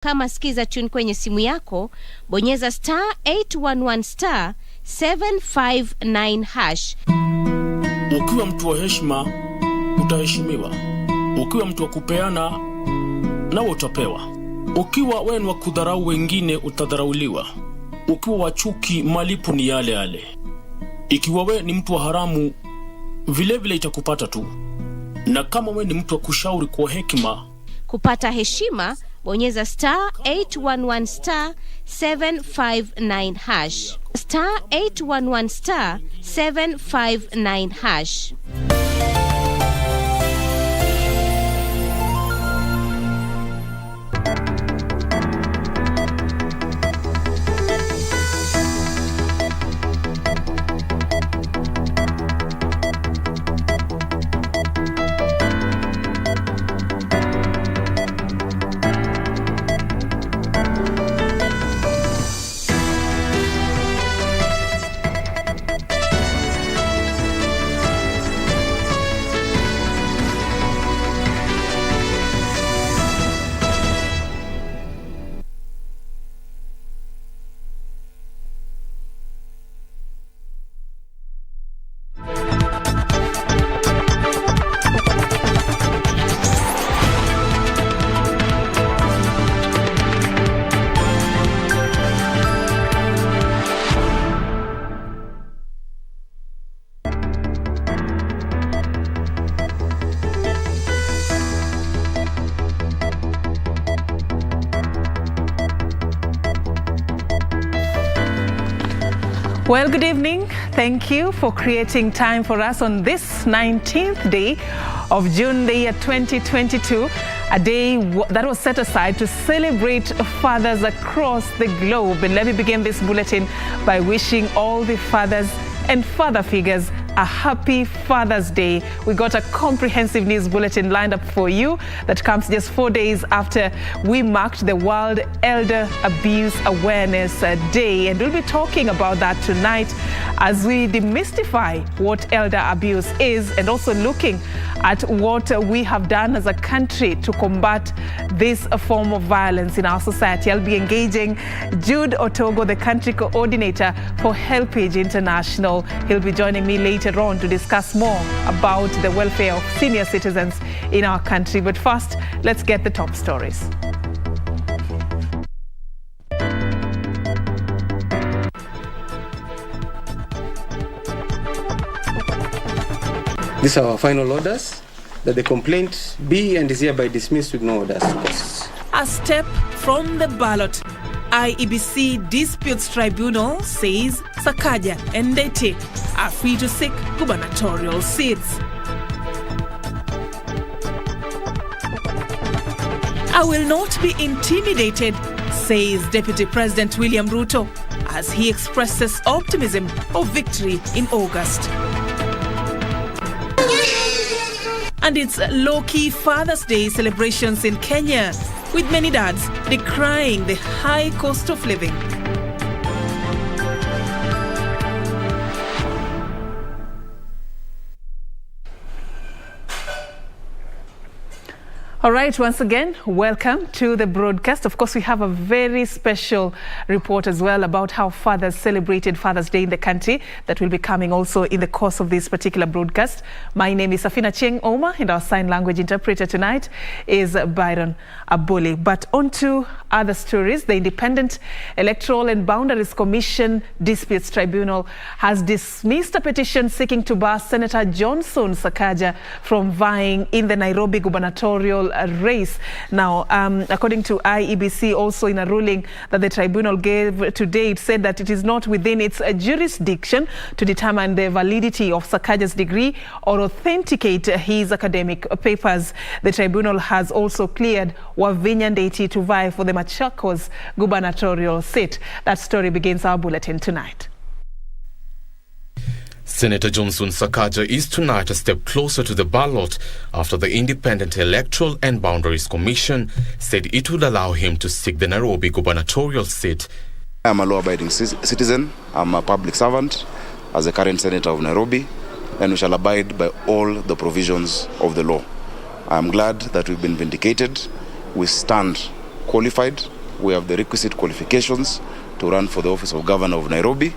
Kama skiza tune kwenye simu yako, bonyeza *811 759 hash. Ukiwa mtu wa heshima, utaheshimiwa. Ukiwa mtu wa kupeana, nawe utapewa. Ukiwa wewe ni wa kudharau wengine, utadharauliwa. Ukiwa wa chuki, malipo ni yale yale. Ikiwa wewe ni mtu wa haramu, vile vile itakupata tu. Na kama wewe ni mtu wa kushauri kwa hekima, kupata heshima, bonyeza *811 759 hash. *811 759 hash. Well, good evening. Thank you for creating time for us on this 19th day of June, the year 2022, a day that was set aside to celebrate fathers across the globe. And let me begin this bulletin by wishing all the fathers and father figures a happy Father's Day. We got a comprehensive news bulletin lined up for you that comes just 4 days after we marked the World Elder Abuse Awareness Day. And we'll be talking about that tonight as we demystify what elder abuse is and also looking at what we have done as a country to combat this form of violence in our society. I'll be engaging Jude Otogo, the country coordinator for Helpage International. He'll be joining me later on to discuss more about the welfare of senior citizens in our country. But first, let's get the top stories. These are our final orders, that the complaint be and is hereby dismissed with no orders. A step from the ballot. IEBC Disputes Tribunal says Sakaja and Ndete are free to seek gubernatorial seats. I will not be intimidated, says Deputy President William Ruto, as he expresses optimism of victory in August. And it's low-key Father's Day celebrations in Kenya, with many dads decrying the high cost of living. All right, once again, welcome to the broadcast. Of course, we have a very special report as well about how fathers celebrated Father's Day in the country that will be coming also in the course of this particular broadcast. My name is Serfine Oma, and our sign language interpreter tonight is Byron Abuli. But on to other stories. The Independent Electoral and Boundaries Commission Disputes Tribunal has dismissed a petition seeking to bar Senator Johnson Sakaja from vying in the Nairobi gubernatorial race. Now, according to IEBC, also in a ruling that the tribunal gave today, it said that it is not within its jurisdiction to determine the validity of Sakaja's degree or authenticate his academic papers. The tribunal has also cleared Wavinya Ndeti to vie for the Machakos gubernatorial seat. That story begins our bulletin tonight. Senator Johnson Sakaja is tonight a step closer to the ballot after the Independent Electoral and Boundaries Commission said it would allow him to seek the Nairobi gubernatorial seat. I am a law-abiding citizen. I'm a public servant as a current senator of Nairobi, and we shall abide by all the provisions of the law. I am glad that we've been vindicated. We stand qualified. We have the requisite qualifications to run for the office of Governor of Nairobi.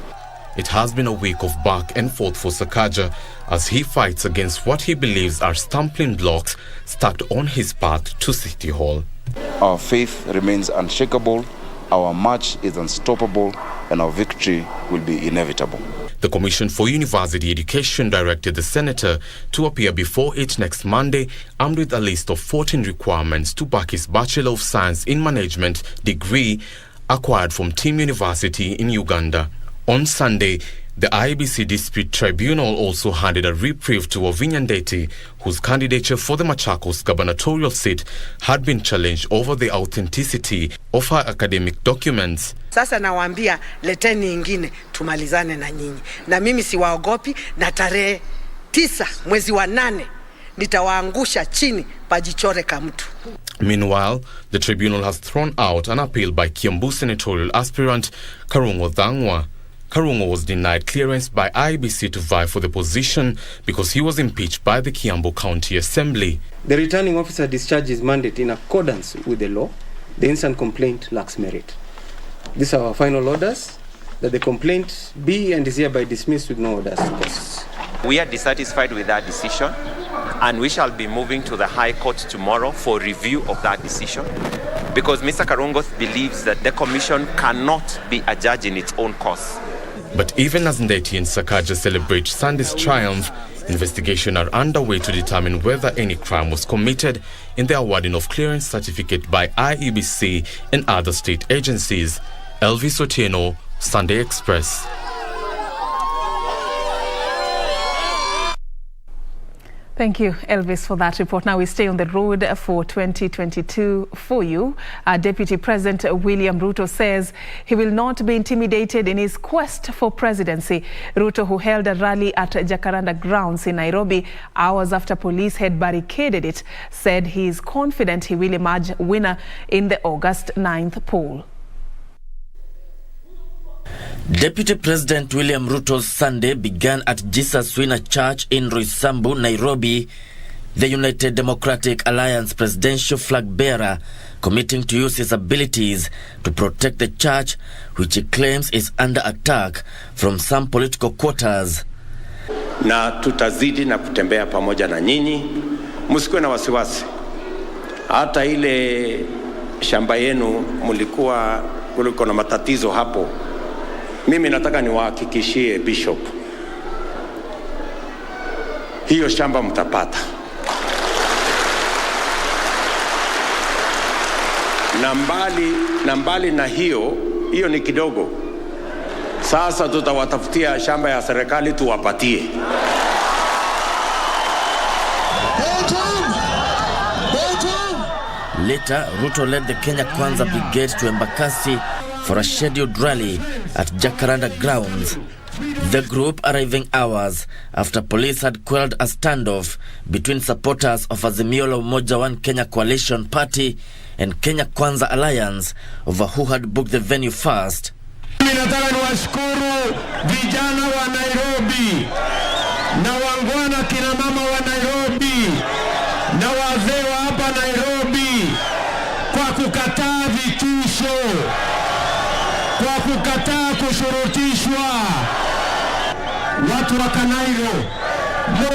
It has been a week of back and forth for Sakaja as he fights against what he believes are stumbling blocks stacked on his path to City Hall. Our faith remains unshakable, our march is unstoppable, and our victory will be inevitable. The Commission for University Education directed the senator to appear before it next Monday, armed with a list of 14 requirements to back his Bachelor of Science in Management degree acquired from Team University in Uganda. On Sunday, the IEBC Dispute Tribunal also handed a reprieve to Ovinya Ndeti, whose candidature for the Machakos gubernatorial seat had been challenged over the authenticity of her academic documents. Sasa nawaambia leteni ingine tumalizane na nyinyi. Na mimi siwaogopi, na tarehe 9 mwezi wa 8 nitawaangusha chini pajichore kama mtu. Meanwhile, the tribunal has thrown out an appeal by Kiambu senatorial aspirant Karungo Dhangwa. Karungo was denied clearance by IEBC to vie for the position because he was impeached by the Kiambu County Assembly. The returning officer discharged his mandate in accordance with the law. The instant complaint lacks merit. These are our final orders, that the complaint be and is hereby dismissed with no orders to post. We are dissatisfied with that decision, and we shall be moving to the High Court tomorrow for review of that decision, because Mr. Karungo believes that the Commission cannot be a judge in its own cause. But even as Ndeti and Sakaja celebrate Sunday's triumph, investigations are underway to determine whether any crime was committed in the awarding of clearance certificate by IEBC and other state agencies. Elvis Otieno, Sunday Express. Thank you, Elvis, for that report. Now we stay on the road for 2022 for you. Deputy President William Ruto says he will not be intimidated in his quest for presidency. Ruto, who held a rally at Jacaranda grounds in Nairobi hours after police had barricaded it, said he is confident he will emerge winner in the August 9th poll. Deputy President William Ruto's Sunday began at Jesus Winner Church in Roysambu, Nairobi, the United Democratic Alliance presidential flag bearer committing to use his abilities to protect the church, which he claims is under attack from some political quarters. Na tutazidi na kutembea pamoja na nyinyi, msikuwe na wasiwasi. Hata ile shamba yenu mulikuwa na matatizo hapo. Mimi nataka niwahakikishie Bishop, hiyo shamba mtapata. Na mbali na hiyo ni kidogo. Sasa tutawatafutia shamba ya serikali tuwapatie. Later, Ruto led the Kenya Kwanza Brigade to Embakasi for a scheduled rally at Jacaranda grounds. The group arriving hours after police had quelled a standoff between supporters of Azimio la Umoja One Kenya Coalition Party and Kenya Kwanza Alliance over who had booked the venue first. Nataka niwashukuru vijana wa Nairobi na wangwana kina mama wa Nairobi na wazee wa hapa Nairobi kwa kukataa vitisho, kwa kukataa kushurutishwa. Watu wa Kanairo,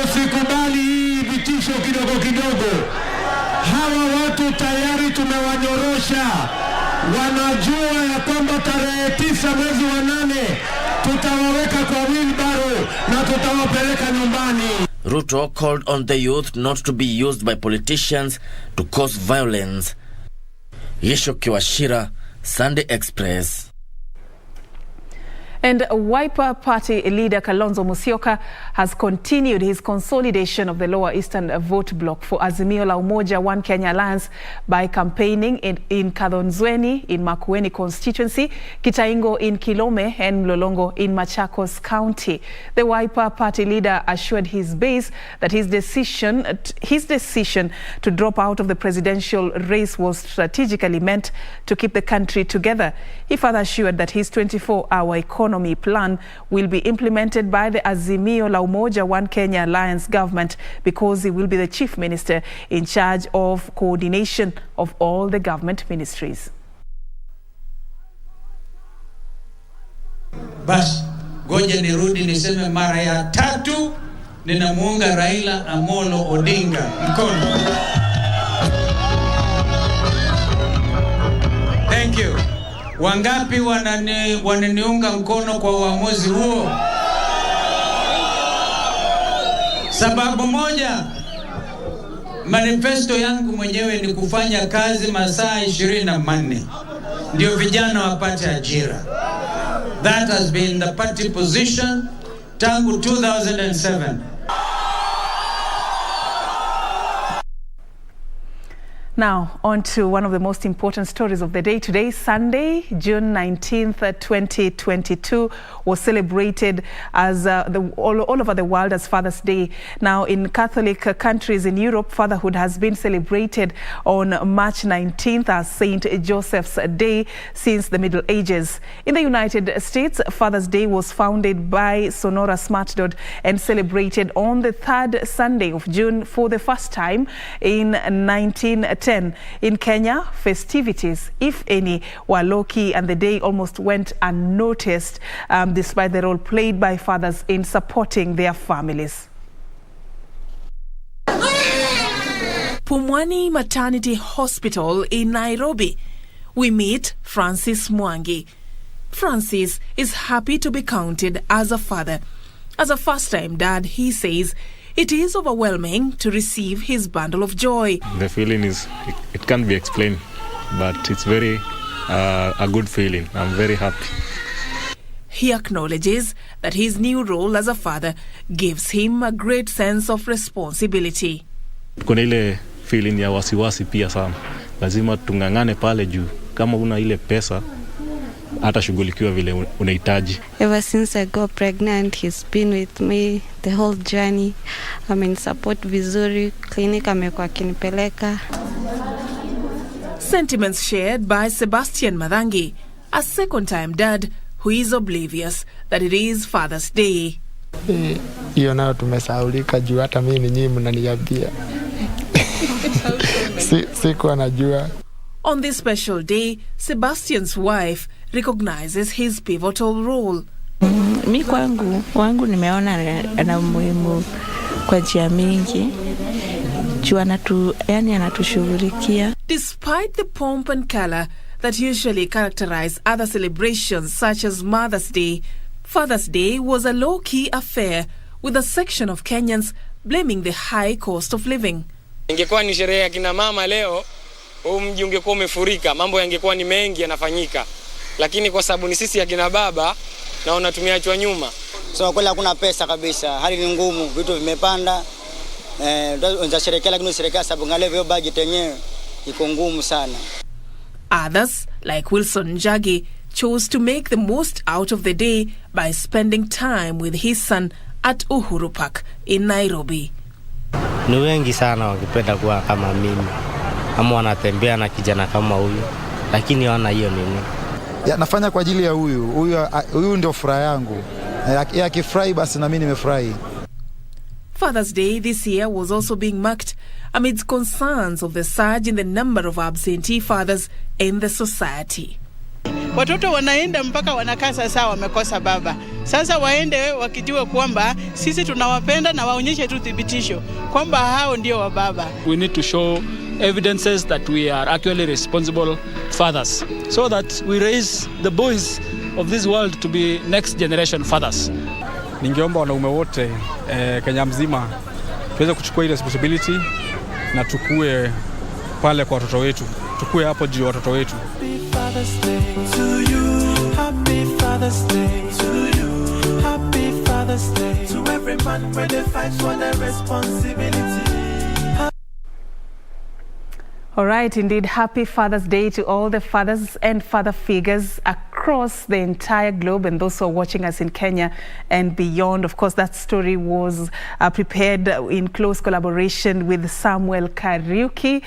msikubali hii vitisho kidogo kidogo. Hawa watu tayari tumewanyorosha. Wanajua ya kwamba tarehe 9 mwezi wa 8 tutawaweka kwa wheelbarrow na tutawapeleka nyumbani. Ruto called on the youth not to be used by politicians to cause violence. Yesho Kiwashira, Sunday Express. And Wiper Party leader Kalonzo Musyoka has continued his consolidation of the Lower Eastern vote bloc for Azimio la Umoja One Kenya Alliance by campaigning in Kadhonzweni in Makueni constituency, Kitaingo in Kilome and Mlolongo in Machakos County. The Wiper Party leader assured his base that his decision to drop out of the presidential race was strategically meant to keep the country together. He further assured that his 24-hour economy plan will be implemented by the Azimio la Umoja One Kenya Alliance government because he will be the chief minister in charge of coordination of all the government ministries. Basi ngoja nirudi niseme mara ya tatu, ninamuunga Raila Amolo Odinga mkono. Thank you. Wangapi wananiunga mkono kwa uamuzi huo? Sababu moja, manifesto yangu mwenyewe ni kufanya kazi masaa 24 ndio vijana wapate ajira. That has been the party position tangu 2007. Now, on to one of the most important stories of the day. Today, Sunday, June 19th, 2022, was celebrated as all over the world as Father's Day. Now, in Catholic countries in Europe, fatherhood has been celebrated on March 19th as Saint Joseph's Day since the Middle Ages. In the United States, Father's Day was founded by Sonora Smartdot and celebrated on the third Sunday of June for the first time in 1910. In Kenya, festivities, if any, were low-key and the day almost went unnoticed despite the role played by fathers in supporting their families. Pumwani Maternity Hospital in Nairobi. We meet Francis Mwangi. Francis is happy to be counted as a father. As a first-time dad, he says it is overwhelming to receive his bundle of joy. The feeling is, it can't be explained, but it's very a good feeling. I'm very happy. He acknowledges that his new role as a father gives him a great sense of responsibility. Kuna ile feeling ya wasiwasi pia sana. Lazima tungangane pale juu. Kama una ile pesa, hata shughulikiwa vile unahitaji. Ever since I got pregnant, he's been with me the whole journey. I'm in support vizuri, clinic amekuwa akinipeleka. Sentiments shared by Sebastian Madhangi, a second-time dad who is oblivious that it is Father's Day. Hiyo nayo tumesahaulika juu hata mimi nyinyi mnaniambia. Sikuwa najua. On this special day, Sebastian's wife recognizes his pivotal role. Mi wangu nimeona ana muhimu kwa njia mingi. Juu anatushughulikia. Despite the pomp and color that usually characterize other celebrations such as Mother's Day, Father's Day was a low-key affair with a section of Kenyans blaming the high cost of living. Ingekuwa ni sherehe ya kina mama leo, mji ungekuwa umefurika, mambo yangekuwa ni mengi yanafanyika. Lakini kwa sababu ni sisi ya kina baba, naona tumeachwa nyuma. So kweli hakuna pesa kabisa, hali ni ngumu, vitu vimepanda. Unasherehekea lakini usherehekea sababu ngale vyo budget yenyewe iko ngumu sana. Others, like Wilson Njagi, chose to make the most out of the day by spending time with his son at Uhuru Park in Nairobi. Ni wengi sana wakipenda kuwa kama mimi. Ama wanatembea na kijana kama huyu, lakini wana hiyo nini? Nafanya kwa ajili ya huyu ndio furaha yangu. Akifurahi basi na mimi nimefurahi. Father's Day this year was also being marked amidst concerns of the surge in the number of absentee fathers in the society. Watoto wanaenda mpaka wanakaa sasa wamekosa baba. Sasa waende wakijua kwamba sisi tunawapenda na waonyeshe tu thibitisho kwamba hao ndio wa baba. We need to show evidences that we are actually responsible fathers so that we raise the boys of this world to be next generation fathers. Ningeomba wanaume wote Kenya mzima tuweze kuchukua ile responsibility na tukue pale kwa watoto wetu. Tukue hapo juu watoto wetu. Happy Father's Day to you. Happy Father's Day to you. Happy Father's Day to every man where they fight for their responsibility. All right, indeed, happy Father's Day to all the fathers and father figures across the entire globe and those who are watching us in Kenya and beyond. Of course, that story was prepared in close collaboration with Samuel Kariuki,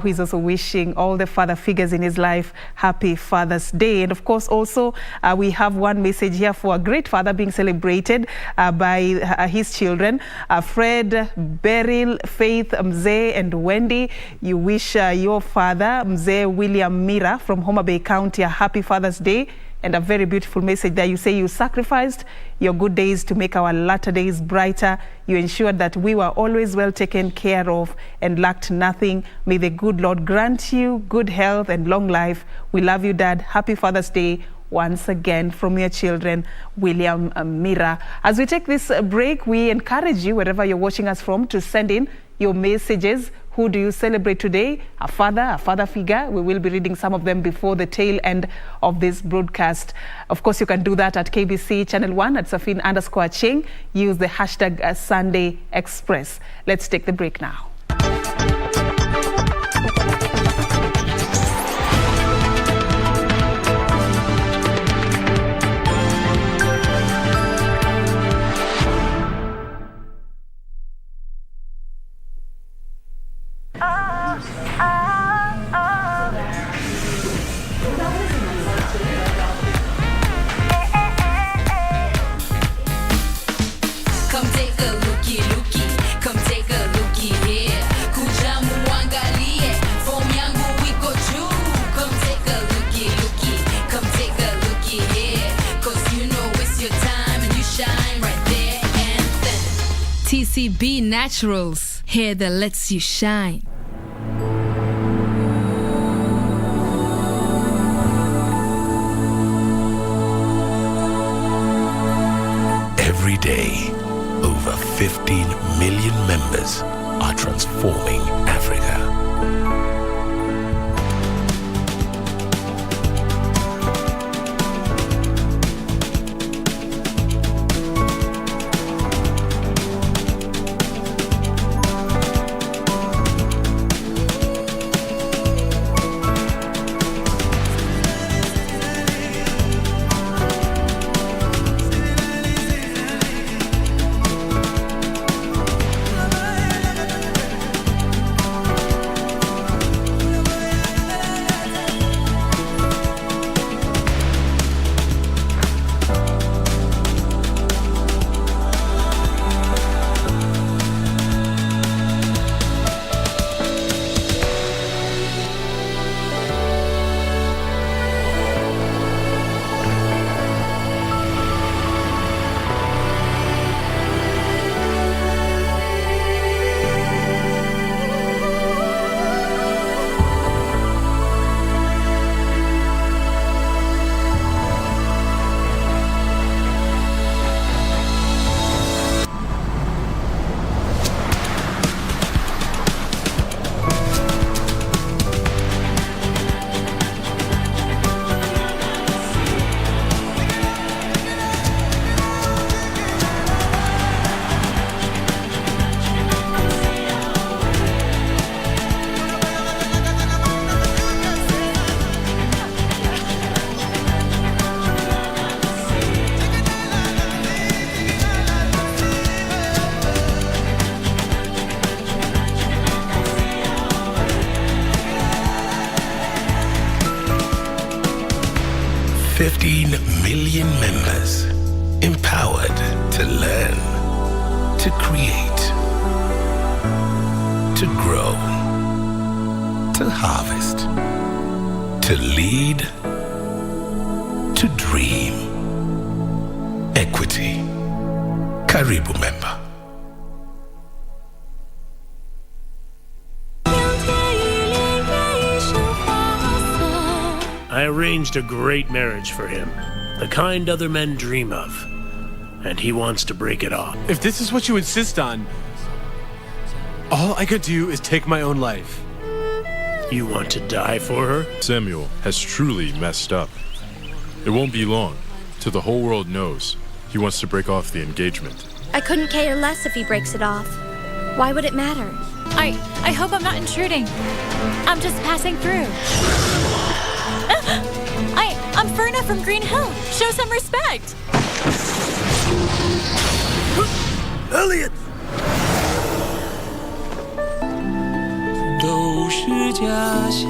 who is also wishing all the father figures in his life happy Father's Day. And of course, also, we have one message here for a great father being celebrated by his children, Fred, Beryl, Faith, Mzee, and Wendy. You wish your father, Mzee William Mira from Homa Bay County, a happy Father's Day. and a very beautiful message there. You say you sacrificed your good days to make our latter days brighter. You ensured that we were always well taken care of and lacked nothing. May the good Lord grant you good health and long life. We love you, Dad. Happy Father's Day once again from your children, William Mira. As we take this break, we encourage you, wherever you're watching us from, to send in your messages. Who do you celebrate today? A father figure? We will be reading some of them before the tail end of this broadcast. Of course, you can do that at KBC Channel 1 at Serfine_Achieng. Use the hashtag Sunday Express. Let's take the break now. TCB Naturals, hair that lets you shine. Every day, over 15 million members are transforming Africa. Million members empowered to learn, to create, to grow, to harvest, to lead, to dream. Equity. Karibu member. I arranged a great marriage for him, the kind other men dream of, and he wants to break it off. If this is what you insist on, all I could do is take my own life. You want to die for her? Samuel has truly messed up. It won't be long till the whole world knows he wants to break off the engagement. I couldn't care less if he breaks it off. Why would it matter? I hope I'm not intruding. I'm just passing through. I'm Ferna from Green Hill. Show some respect. Elliot! 都是家乡。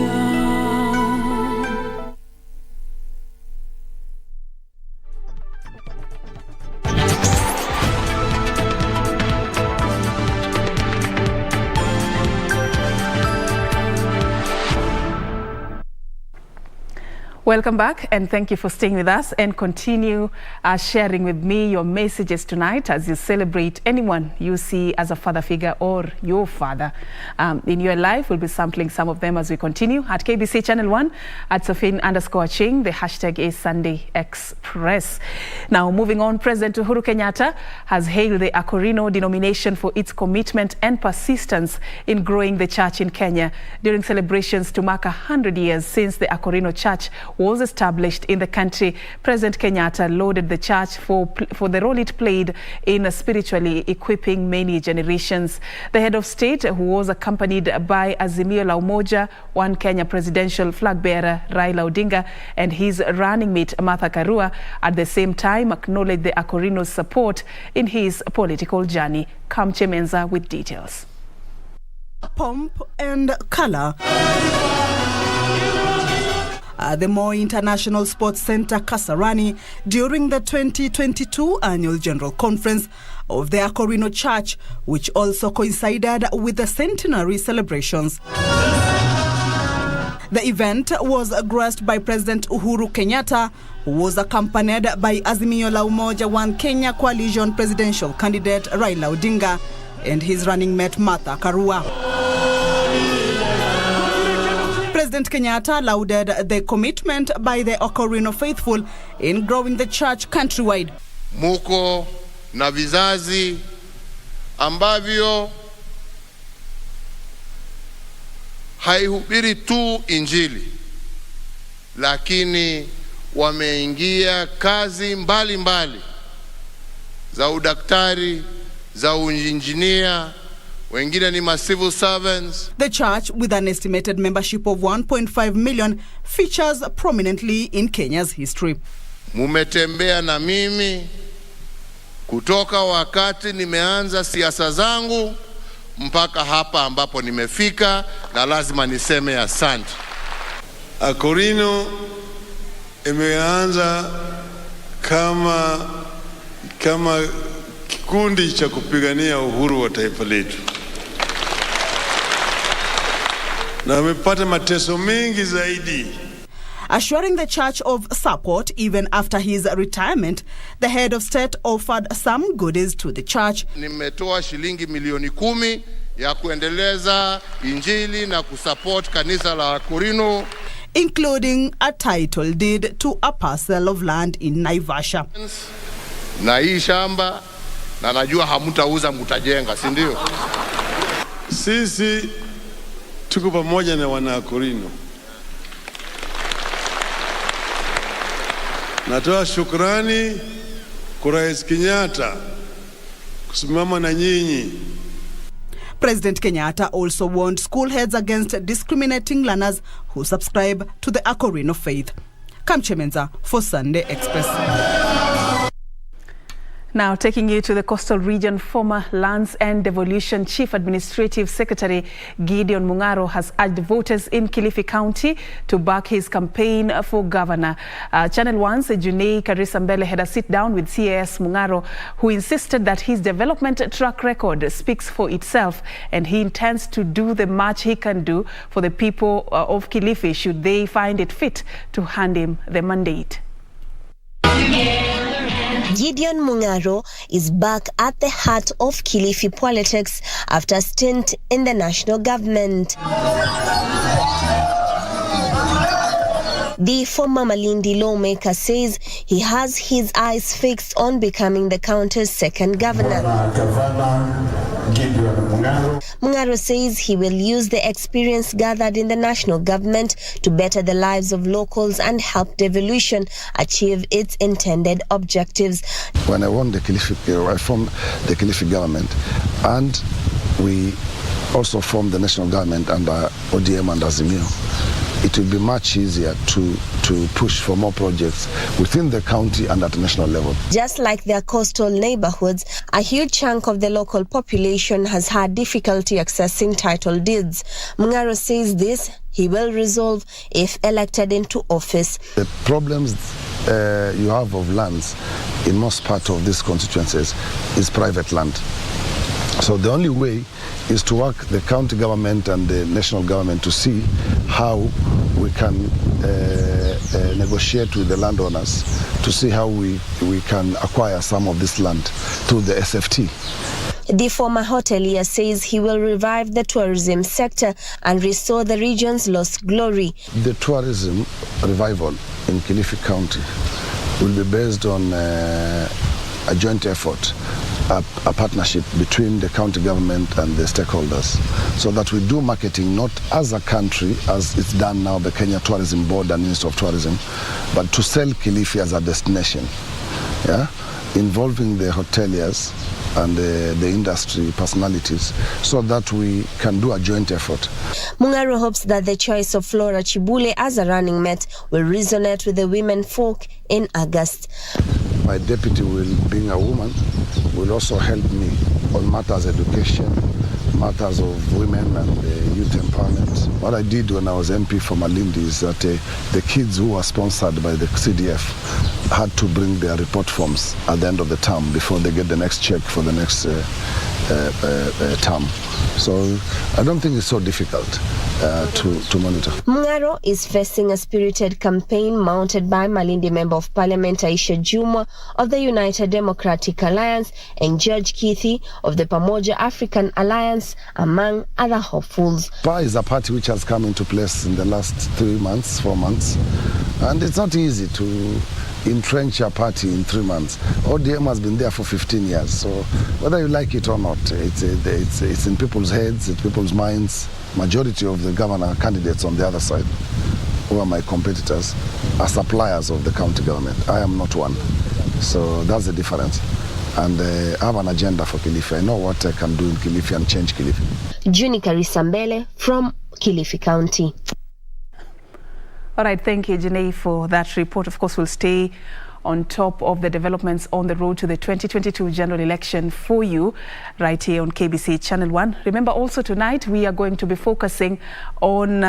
Welcome back, and thank you for staying with us, and continue sharing with me your messages tonight as you celebrate anyone you see as a father figure or your father in your life. We'll be sampling some of them as we continue at KBC Channel 1 at Serfine_Achieng. The hashtag is Sunday Express. Now, moving on, President Uhuru Kenyatta has hailed the Akorino denomination for its commitment and persistence in growing the church in Kenya during celebrations to mark 100 years since the Akorino Church was established in the country. President Kenyatta lauded the church for the role it played in spiritually equipping many generations. The head of state, who was accompanied by Azimio la Umoja, One Kenya presidential flag bearer Raila Odinga, and his running mate Martha Karua, at the same time acknowledged the Akorino's support in his political journey. Kamche Menza with details. Pomp and color. The Moi International Sports Center, Kasarani, during the 2022 Annual General Conference of the Akorino Church, which also coincided with the centenary celebrations. The event was graced by President Uhuru Kenyatta, who was accompanied by Azimio la Umoja One Kenya coalition presidential candidate Raila Odinga and his running mate Martha Karua. President Kenyatta lauded the commitment by the Akorino faithful in growing the church countrywide. Muko na vizazi ambavyo haihubiri tu injili, lakini wameingia kazi mbalimbali za udaktari, za uinjinia, wengine ni civil servants. The church, with an estimated membership of 1.5 million, features prominently in Kenya's history. Mumetembea na mimi kutoka wakati nimeanza siasa zangu mpaka hapa ambapo nimefika, na lazima niseme asante. Akorino imeanza kama kikundi cha kupigania uhuru wa taifa letu, na amepata mateso mengi zaidi. Assuring the church of support even after his retirement, the head of state offered some goodies to the church. Nimetoa shilingi milioni 10 ya kuendeleza injili na kusupport kanisa la Akorino, including a title deed to a parcel of land in Naivasha. Na hii shamba na najua hamtauza, mtajenga, si ndio? Sisi tuko pamoja na wana Akorino. Natoa shukrani kwa Rais Kenyatta kusimama na nyinyi. President Kenyatta also warned school heads against discriminating learners who subscribe to the Akorino faith. Kamche Menza for Sunday Express. Now, taking you to the coastal region, former Lands and Devolution Chief Administrative Secretary Gideon Mung'aro has urged voters in Kilifi County to back his campaign for governor. Channel 1's Junei Karisambele had a sit-down with CAS Mung'aro, who insisted that his development track record speaks for itself, and he intends to do the much he can do for the people of Kilifi should they find it fit to hand him the mandate. Gideon Mung'aro is back at the heart of Kilifi politics after a stint in the national government. The former Malindi lawmaker says he has his eyes fixed on becoming the county's second governor. Mung'aro says he will use the experience gathered in the national government to better the lives of locals and help devolution achieve its intended objectives. When I won the Kilifi, I formed the Kilifi government, and we also formed the national government under ODM and Azimio. It will be much easier to push for more projects within the county and at the national level. Just like their coastal neighborhoods, a huge chunk of the local population has had difficulty accessing title deeds. Mung'aro says this he will resolve if elected into office. The problems you have of lands in most parts of these constituencies is private land. So the only way is to work the county government and the national government to see how we can negotiate with the landowners to see how we can acquire some of this land through the SFT. The former hotelier says he will revive the tourism sector and restore the region's lost glory. The tourism revival in Kilifi County will be based on a joint effort, a partnership between the county government and the stakeholders, so that we do marketing not as a country as it's done now by Kenya Tourism Board and Ministry of Tourism, but to sell Kilifi as a destination, involving the hoteliers and the industry personalities, so that we can do a joint effort. Mungaro hopes that the choice of Flora Chibule as a running mate will resonate with the women folk in August. My deputy, being a woman, will also help me on matters of education, matters of women and youth empowerment. What I did when I was MP for Malindi is that the kids who were sponsored by the CDF had to bring their report forms at the end of the term before they get the next check for the next term. So I don't think it's so difficult to monitor. Mungaro is facing a spirited campaign mounted by Malindi Member of Parliament Aisha Juma of the United Democratic Alliance and George Kithi of the Pamoja African Alliance, among other hopefuls. PA is a party which has come into place in the last 4 months, and it's not easy to entrench a party in 3 months. ODM has been there for 15 years, so whether you like it or not, it's in people's heads, it's people's minds. Majority of the governor candidates on the other side, who are my competitors, are suppliers of the county government. I am not one, so that's the difference. And I have an agenda for Kilifi. I know what I can do in Kilifi and change Kilifi. Junica Risambele from Kilifi County. All right, thank you, Janae, for that report. Of course, we'll stay on top of the developments on the road to the 2022 general election for you right here on KBC Channel 1. Remember, also tonight we are going to be focusing on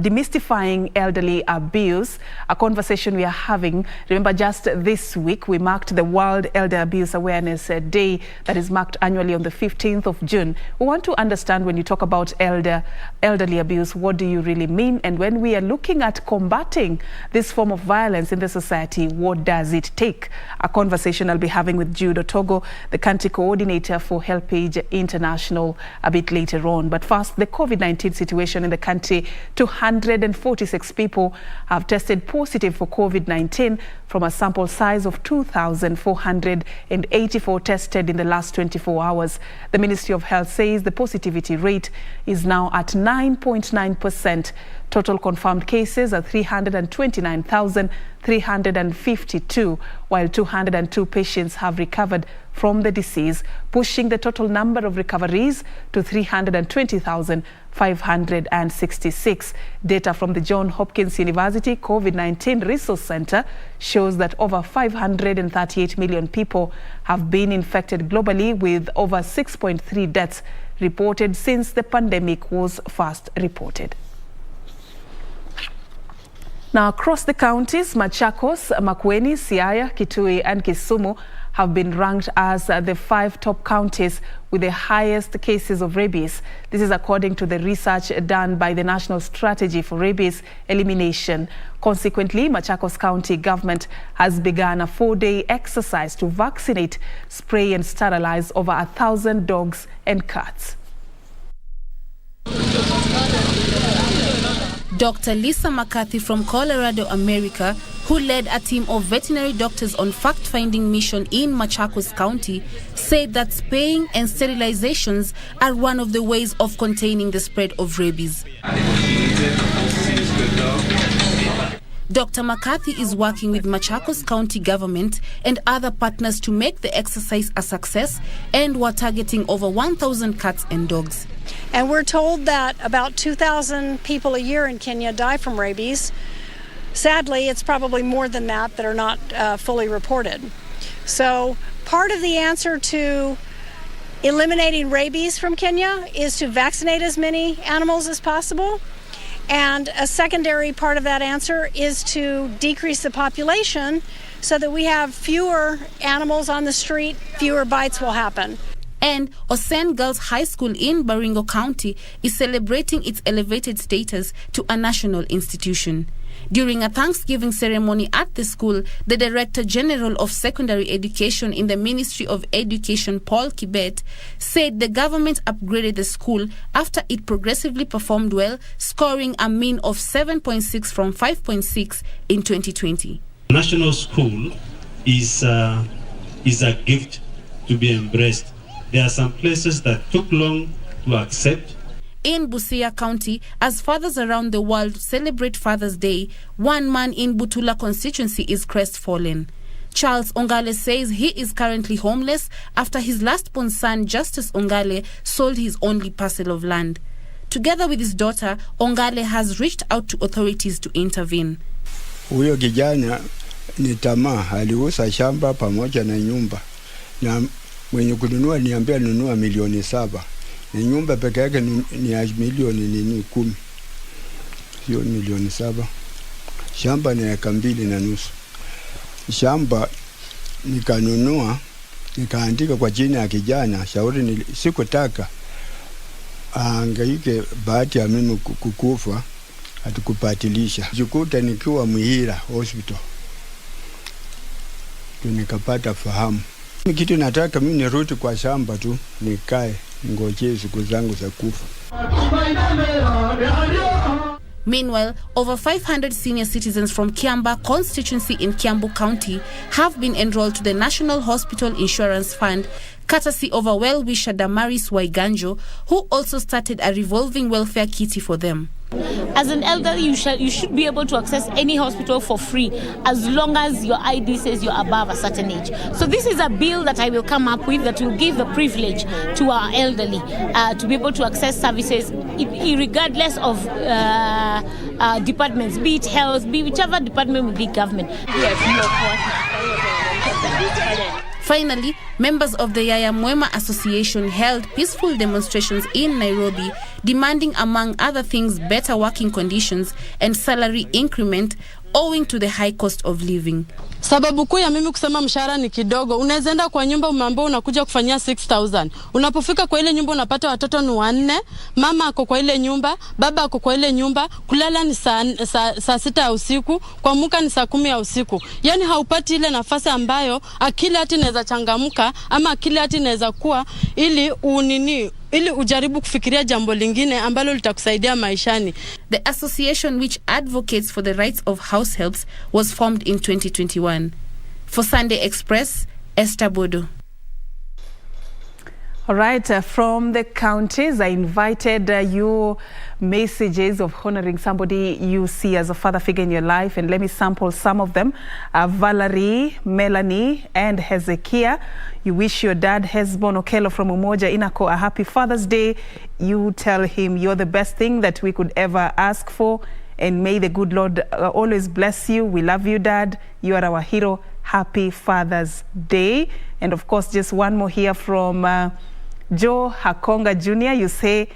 demystifying elderly abuse, a conversation we are having. Remember, just this week we marked the World Elder Abuse Awareness Day that is marked annually on the 15th of June. We want to understand, when you talk about elderly abuse, what do you really mean? And when we are looking at combating this form of violence in the society, what does it take? A conversation I'll be having with Jude Otogo, the country coordinator for HelpAge International, a bit later on. But first, the COVID-19 situation in the country. 246 people have tested positive for COVID-19 from a sample size of 2,484 tested in the last 24 hours. The Ministry of Health says the positivity rate is now at 9.9%. Total confirmed cases are 329,352, while 202 patients have recovered from the disease, pushing the total number of recoveries to 320,566. Data from the Johns Hopkins University COVID-19 Resource Center shows that over 538 million people have been infected globally, with over 6.3 deaths reported since the pandemic was first reported. Now, across the counties, Machakos, Makueni, Siaya, Kitui and Kisumu have been ranked as the 5 top counties with the highest cases of rabies. This is according to the research done by the National Strategy for Rabies Elimination. Consequently, Machakos County government has begun a 4-day exercise to vaccinate, spray and sterilize over 1,000 dogs and cats. Dr. Lisa McCarthy from Colorado, America, who led a team of veterinary doctors on fact-finding mission in Machakos County, said that spaying and sterilizations are one of the ways of containing the spread of rabies. Dr. McCarthy is working with Machakos County government and other partners to make the exercise a success, and we're targeting over 1,000 cats and dogs. And we're told that about 2,000 people a year in Kenya die from rabies. Sadly, it's probably more than that are not fully reported. So part of the answer to eliminating rabies from Kenya is to vaccinate as many animals as possible. And a secondary part of that answer is to decrease the population so that we have fewer animals on the street, fewer bites will happen. And Osen Girls High School in Baringo County is celebrating its elevated status to a national institution. During a Thanksgiving ceremony at the school, the Director General of Secondary Education in the Ministry of Education, Paul Kibet, said the government upgraded the school after it progressively performed well, scoring a mean of 7.6 from 5.6 in 2020. National school is a gift to be embraced. There are some places that took long to accept. In Busia County, as fathers around the world celebrate Father's Day, one man in Butula constituency is crestfallen. Charles Ongale says he is currently homeless after his last-born son, Justice Ongale, sold his only parcel of land. Together with his daughter, Ongale has reached out to authorities to intervene. Huyo kijana ni tamaa, aliuza shamba pamoja na nyumba. Na mwenye kununua niambia nunua milioni 7. Na nyumba peke yake ni ya milioni 10. Sio milioni 7. Shamba ni eka 2.5. Shamba nikanunua, nikaandika kwa jina ya kijana, shauri sikutaka angaike bahati ya mimi kukufa atukupatilisha. Jikuta nikiwa Muhira hospital. Nikapata fahamu. Kitu nataka mimi nirudi kwa shamba tu, nikae ngojee siku zangu za kufa. Meanwhile, over 500 senior citizens from Kiamba constituency in Kiambu County have been enrolled to the National Hospital Insurance Fund, courtesy of a well-wisher Damaris Waiganjo, who also started a revolving welfare kitty for them. As an elder, you should be able to access any hospital for free as long as your ID says you're above a certain age. So this is a bill that I will come up with that will give the privilege to our elderly to be able to access services regardless of departments, be it health, be whichever department within government. Finally, members of the Yaya Mwema Association held peaceful demonstrations in Nairobi, demanding, among other things, better working conditions and salary increment owing to the high cost of living. Sababu kuu ya mimi kusema mshahara ni kidogo, unaweza enda kwa nyumba umeambiwa unakuja kufanyia 6,000. Unapofika kwa ile nyumba unapata watoto ni 4, mama ako kwa ile nyumba, baba ako kwa ile nyumba, kulala ni saa 6 ya usiku, kuamka ni saa 10 ya usiku. Yaani haupati ile nafasi ambayo akili hati inaweza changamka ama akili hati inaweza kuwa ili ujaribu kufikiria jambo lingine ambalo litakusaidia maishani. The association, which advocates for the rights of house helps, was formed in 2021. For Sunday Express, Esther Bodo. All right, from the counties, I invited your messages of honoring somebody you see as a father figure in your life, and let me sample some of them. Valerie, Melanie, and Hezekiah. You wish your dad, Hezbon Okello from Umoja Inako, a happy Father's Day. You tell him you're the best thing that we could ever ask for, and may the good Lord always bless you. We love you, Dad. You are our hero. Happy Father's Day. And of course, just one more here from Joe Hakonga Jr. You say,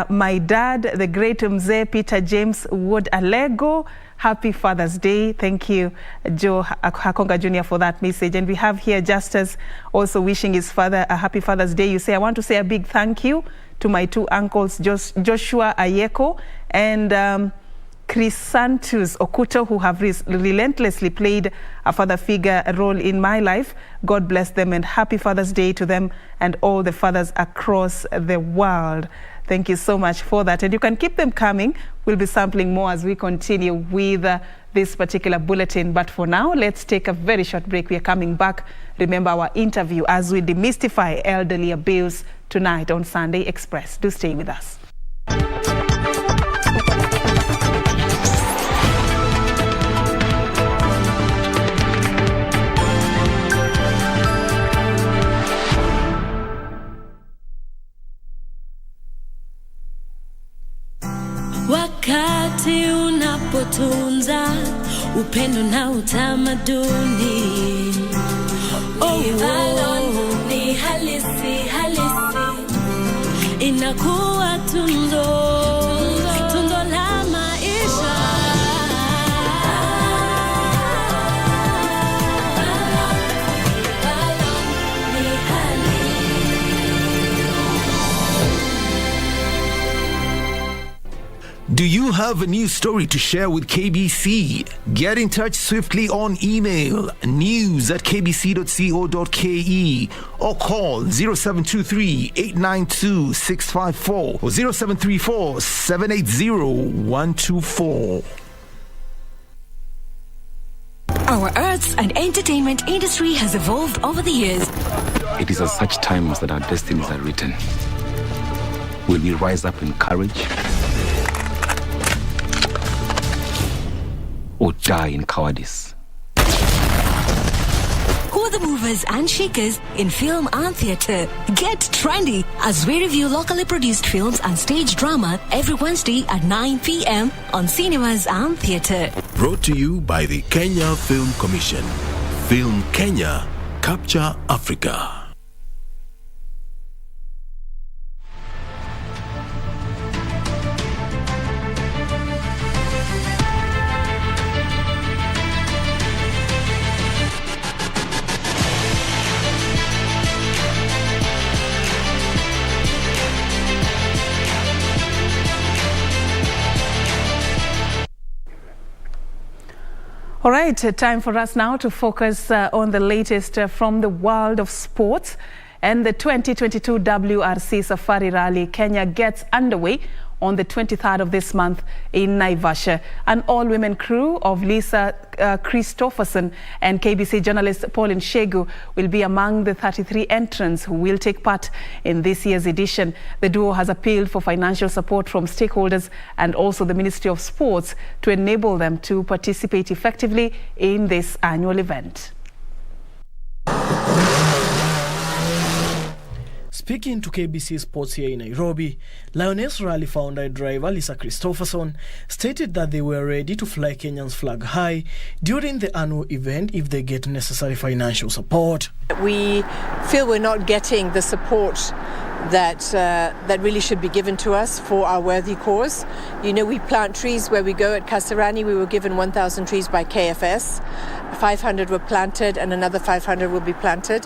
my dad, the great Mzee Peter James Wood Alego, happy Father's Day. Thank you, Joe Hakonga Jr. for that message. And we have here Justus also wishing his father a happy Father's Day. You say, I want to say a big thank you to my 2 uncles, Joshua Ayeko and Chrysanthus Okuto, who have relentlessly played a father figure role in my life. God bless them, and happy Father's Day to them and all the fathers across the world. Thank you so much for that. And you can keep them coming. We'll be sampling more as we continue with this particular bulletin. But for now, let's take a very short break. We are coming back. Remember our interview as we demystify elderly abuse tonight on Sunday Express. Do stay with us. Wakati unapotunza upendo na utamaduni, ni halisi inakuwa tundo la maisha. Do you have a news story to share with KBC? Get in touch swiftly on email news@kbc.co.ke or call 0723 892 654 or 0734 780 124. Our arts and entertainment industry has evolved over the years. It is at such times that our destinies are written. Will we rise up in courage or die in cowardice? Who are the movers and shakers in film and theatre? Get trendy as we review locally produced films and stage drama every Wednesday at 9 p.m. on cinemas and theatre. Brought to you by the Kenya Film Commission. Film Kenya, Capture Africa. All right, time for us now to focus on the latest from the world of sports. And the 2022 WRC Safari Rally Kenya gets underway on the 23rd of this month in Naivasha. An all-women crew of Lisa Christopherson and KBC journalist Pauline Shegu will be among the 33 entrants who will take part in this year's edition. The duo has appealed for financial support from stakeholders and also the Ministry of Sports to enable them to participate effectively in this annual event. Speaking to KBC Sports here in Nairobi, Lioness Rally founder and driver Lisa Christopherson stated that they were ready to fly Kenya's flag high during the annual event if they get necessary financial support. We feel we're not getting the support that really should be given to us for our worthy cause. You know, we plant trees where we go. At Kasarani, we were given 1,000 trees by KFS. 500 were planted and another 500 will be planted.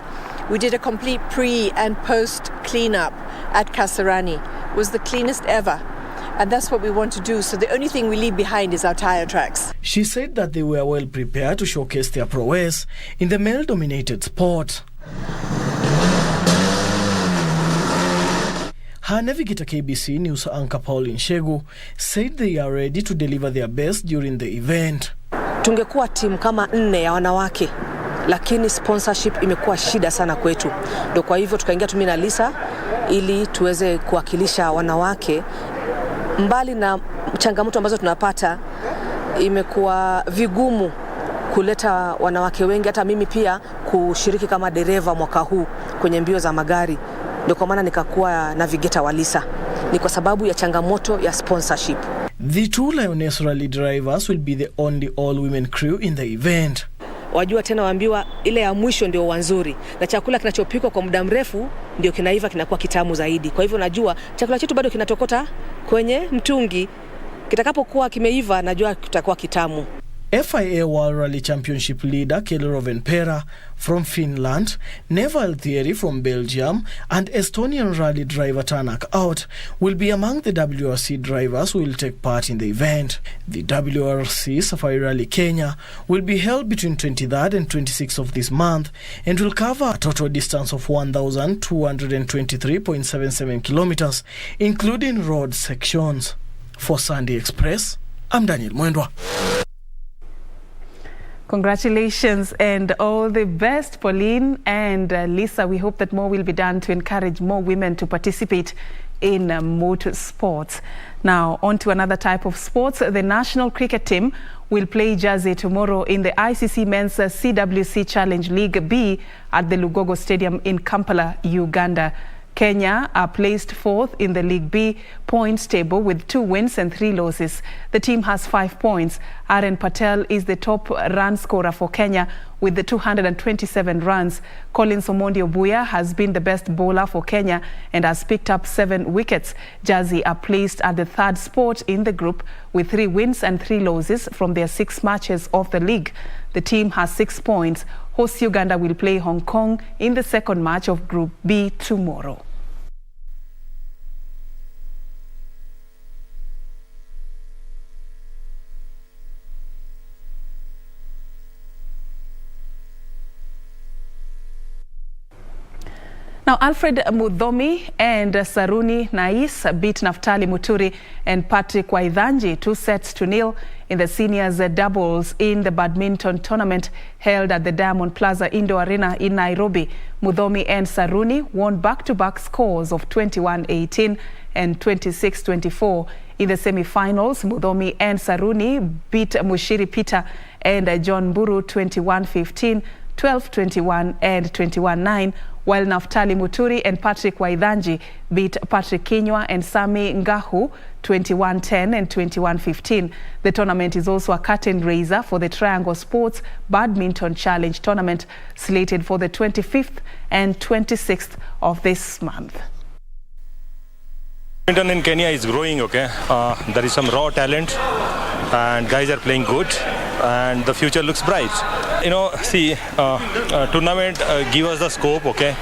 We did a complete pre and post cleanup at Kasarani. It was the cleanest ever. And that's what we want to do. So the only thing we leave behind is our tire tracks. She said that they were well prepared to showcase their prowess in the male-dominated sport. Her navigator KBC News anchor Pauline Shegu said they are ready to deliver their best during the event. Tungekuwa timu kama 4 ya wanawake, lakini sponsorship imekuwa shida sana kwetu. Ndio kwa hivyo tukaingia mimi na Lisa ili tuweze kuwakilisha wanawake. Mbali na changamoto ambazo tunapata, imekuwa vigumu kuleta wanawake wengi, hata mimi pia kushiriki kama dereva mwaka huu kwenye mbio za magari. Ndio kwa maana nikakuwa navigator wa Lisa. Ni kwa sababu ya changamoto ya sponsorship. The two Lioness Rally drivers will be the only all-women crew in the event. Wajua tena waambiwa ile ya mwisho ndio wanzuri, na chakula kinachopikwa kwa muda mrefu ndio kinaiva kinakuwa kitamu zaidi. Kwa hivyo najua chakula chetu bado kinatokota kwenye mtungi, kitakapokuwa kimeiva najua kitakuwa kitamu. FIA World Rally Championship leader Kelly Rovenpera from Finland, Neval Thierry from Belgium, and Estonian rally driver Tanak Out will be among the WRC drivers who will take part in the event. The WRC Safari Rally Kenya will be held between 23rd and 26th of this month and will cover a total distance of 1,223.77 kilometers, including road sections. For Sunday Express, I'm Daniel Mwendwa. Congratulations and all the best, Pauline and Lisa. We hope that more will be done to encourage more women to participate in motor sports. Now, on to another type of sports. The national cricket team will play Jersey tomorrow in the ICC Men's CWC Challenge League B at the Lugogo Stadium in Kampala, Uganda. Kenya are placed 4th in the League B points table with 2 wins and 3 losses. The team has 5 points. Aren Patel is the top run scorer for Kenya with the 227 runs. Collins Omondi Obuya has been the best bowler for Kenya and has picked up 7 wickets. Jersey are placed at the 3rd spot in the group with 3 wins and 3 losses from their 6 matches of the league. The team has 6 points. Host Uganda will play Hong Kong in the 2nd match of Group B tomorrow. Now, Alfred Mudhomi and Saruni Nais beat Naftali Muturi and Patrick Waithanji 2-0 in the seniors doubles in the badminton tournament held at the Diamond Plaza Indoor Arena in Nairobi. Mudhomi and Saruni won back-to-back scores of 21-18 and 26-24. In the semi-finals, Mudhomi and Saruni beat Mushiri Peter and John Mburu 21-15, 12-21 and 21-9, while Naftali Muturi and Patrick Waithanji beat Patrick Kinywa and Sami Ngahu 21-10 and 21-15. The tournament is also a curtain raiser for the Triangle Sports Badminton Challenge tournament slated for the 25th and 26th of this month. Badminton in Kenya is growing, okay? There is some raw talent and guys are playing good and the future looks bright. You know, see, tournament give us the scope, okay?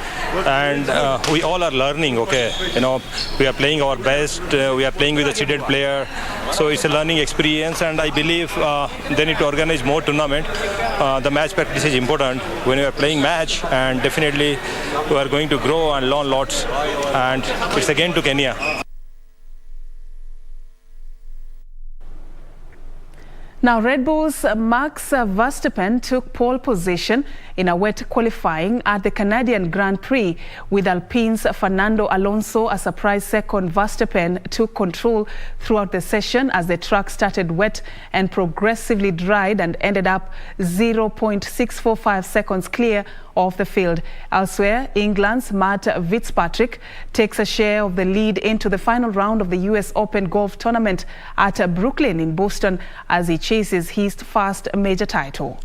And we all are learning, okay? You know, we are playing our best, we are playing with a seeded player. So it's a learning experience and I believe they need to organize more tournament. The match practice is important when you are playing match and definitely we are going to grow and learn lots and it's again to Kenya. Now, Red Bull's Max Verstappen took pole position in a wet qualifying at the Canadian Grand Prix, with Alpine's Fernando Alonso a surprise second. Verstappen took control throughout the session as the track started wet and progressively dried and ended up 0.645 seconds clear of the field. Elsewhere, England's Matt Fitzpatrick takes a share of the lead into the final round of the US Open golf tournament at Brooklyn in Boston as he chases his first major title.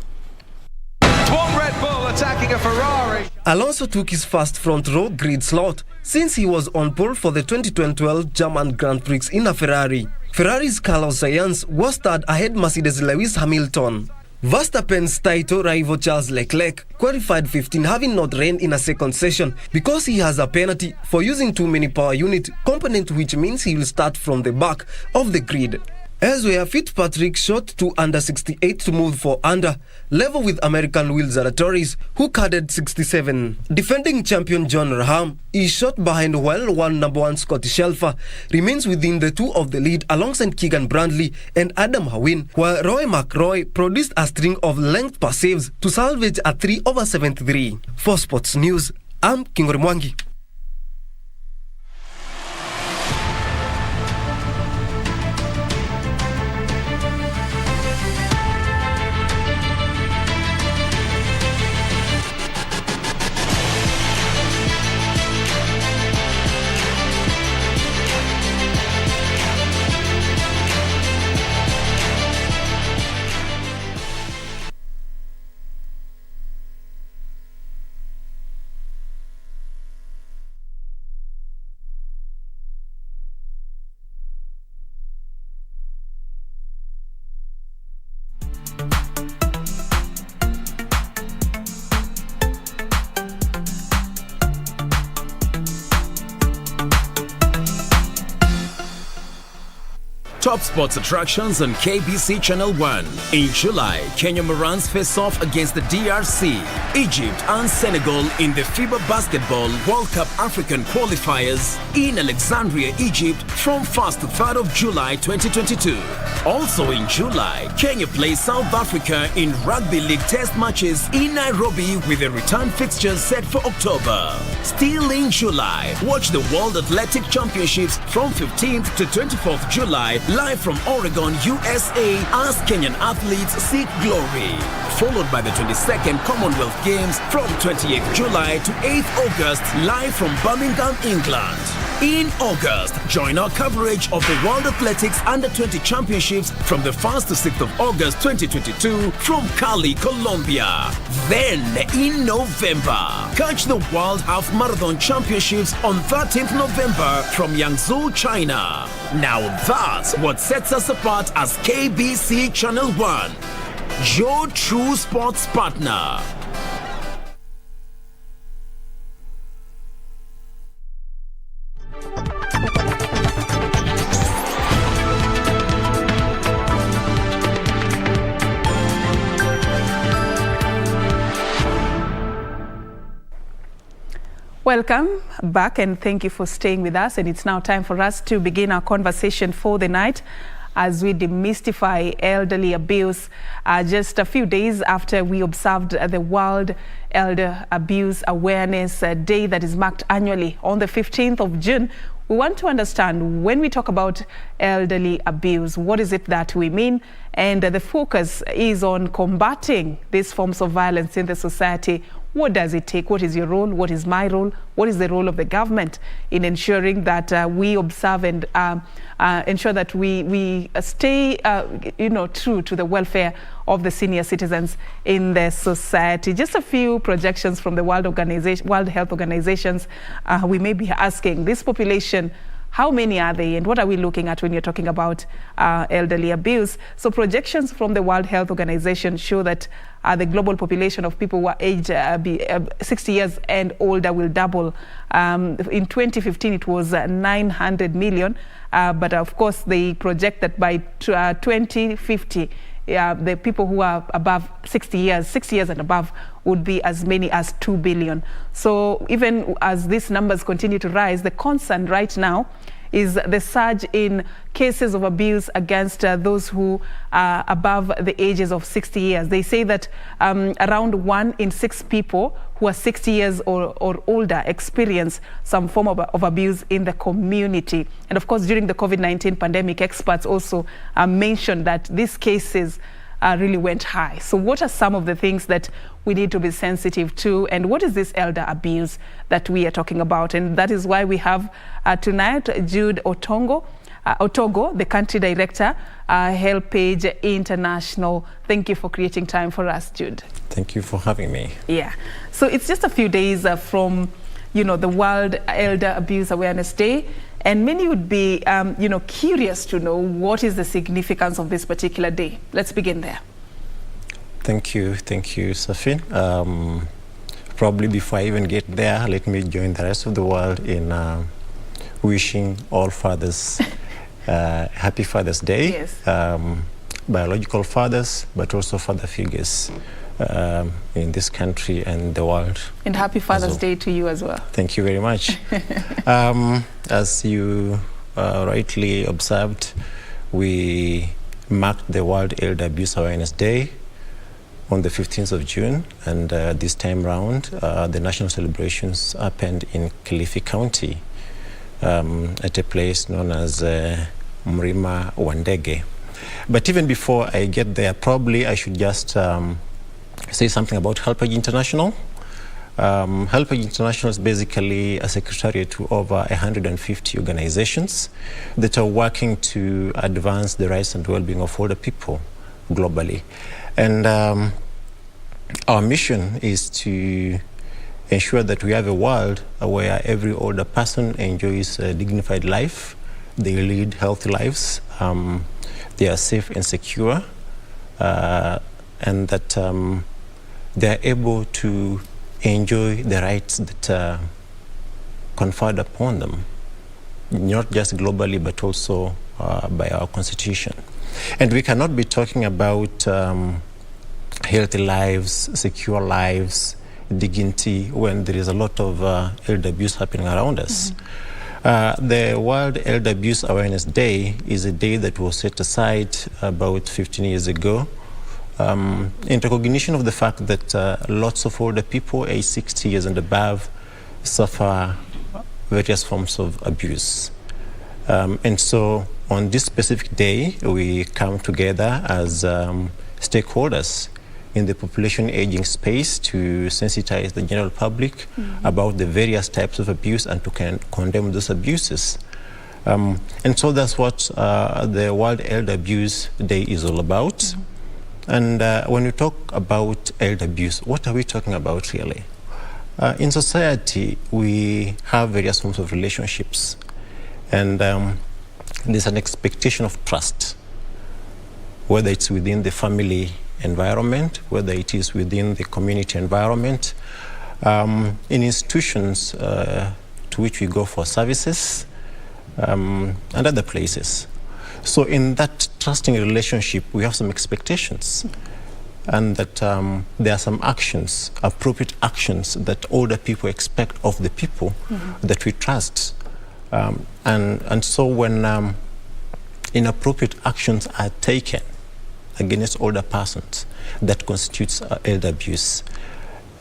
One Red Bull attacking a Ferrari. Alonso took his first front row grid slot since he was on pole for the 2012 German Grand Prix in a Ferrari. Ferrari's Carlos Sainz was third ahead Mercedes' Lewis Hamilton. Verstappen's title rival Charles Leclerc qualified 15, having not ran in a second session because he has a penalty for using too many power unit component, which means he will start from the back of the grid. Elsewhere, Fitzpatrick shot to under 68 to move for under, level with American Will Zalatoris, who carded 67. Defending champion John Raham is shot behind while number one Scotty Shelfer remains within the two of the lead alongside Keegan Brandley and Adam Hawin, while Roy McRoy produced a string of length pass saves to salvage a 3/73. For Sports News, I'm Kingori Mwangi. Top sports attractions on KBC Channel 1. In July, Kenya Morans face off against the DRC, Egypt and Senegal in the FIBA Basketball World Cup African qualifiers in Alexandria, Egypt from 1st to 3rd of July 2022. Also in July, Kenya plays South Africa in Rugby League test matches in Nairobi with the return fixtures set for October. Still in July, watch the World Athletic Championships from 15th to 24th July live from Oregon, USA as Kenyan athletes seek glory. Followed by the 22nd Commonwealth Games from 28th July to 8th August live from Birmingham, England. In August, join our coverage of the World Athletics Under-20 Championships from the 1st to 6th of August 2022 from Cali, Colombia. Then in November, catch the World Half Marathon Championships on 13th November from Yangzhou, China. Now that's what sets us apart as KBC Channel 1, your true sports partner. Welcome back and thank you for staying with us. And it's now time for us to begin our conversation for the night as we demystify elderly abuse. Just a few days after we observed the World Elder Abuse Awareness Day that is marked annually on the 15th of June, we want to understand, when we talk about elderly abuse, what is it that we mean? And the focus is on combating these forms of violence in the society. What does it take? What is your role? What is my role? What is the role of the government in ensuring that we observe and ensure that we stay, true to the welfare of the senior citizens in the society? Just a few projections from the World Health Organizations. We may be asking this population, how many are they and what are we looking at when you're talking about elderly abuse? So projections from the World Health Organization show that the global population of people who are aged 60 years and older will double. In 2015, it was 900 million. But of course, they project that by 2050, the people who are above 60 years and above would be as many as 2 billion. So even as these numbers continue to rise, the concern right now is the surge in cases of abuse against those who are above the ages of 60 years. They say that around 1 in 6 people who are 60 years or older experience some form of abuse in the community. And of course, during the COVID-19 pandemic, experts also mentioned that these cases really went high. So what are some of the things that we need to be sensitive to, and what is this elder abuse that we are talking about? And that is why we have tonight Jude Otogo, the country director, Helpage International. Thank you for creating time for us, Jude. Thank you for having me. Yeah. So it's just a few days from, the World Elder Abuse Awareness Day. And many would be, curious to know what is the significance of this particular day. Let's begin there. Thank you, Serfine. Probably before I even get there, let me join the rest of the world in wishing all fathers happy Father's Day. Yes. Biological fathers, but also father figures in this country and the world. And happy Father's Day to you as well. Thank you very much. As you rightly observed, we marked the World Elder Abuse Awareness Day on the 15th of June, and this time round, the national celebrations happened in Kilifi County at a place known as Mrima Wandege. But even before I get there, probably I should just say something about Helpage International. Helpage International is basically a secretariat to over 150 organizations that are working to advance the rights and well-being of older people globally. And our mission is to ensure that we have a world where every older person enjoys a dignified life, they lead healthy lives, they are safe and secure, and that they are able to enjoy the rights that are conferred upon them, not just globally, but also by our Constitution. And we cannot be talking about healthy lives, secure lives, dignity, when there is a lot of elder abuse happening around us. The World Elder Abuse Awareness Day is a day that was set aside about 15 years ago in recognition of the fact that lots of older people aged 60 years and above suffer various forms of abuse. And so on this specific day, we come together as stakeholders in the population aging space to sensitize the general public about the various types of abuse and to condemn those abuses. And so that's what the World Elder Abuse Day is all about. And when we talk about elder abuse, what are we talking about really? In society, we have various forms of relationships, and there's an expectation of trust, whether it's within the family environment, whether it is within the community environment, in institutions to which we go for services, and other places. So in that trusting relationship, we have some expectations. and that there are some actions, appropriate actions that older people expect of the people that we trust. And so when inappropriate actions are taken against older persons, that constitutes elder abuse.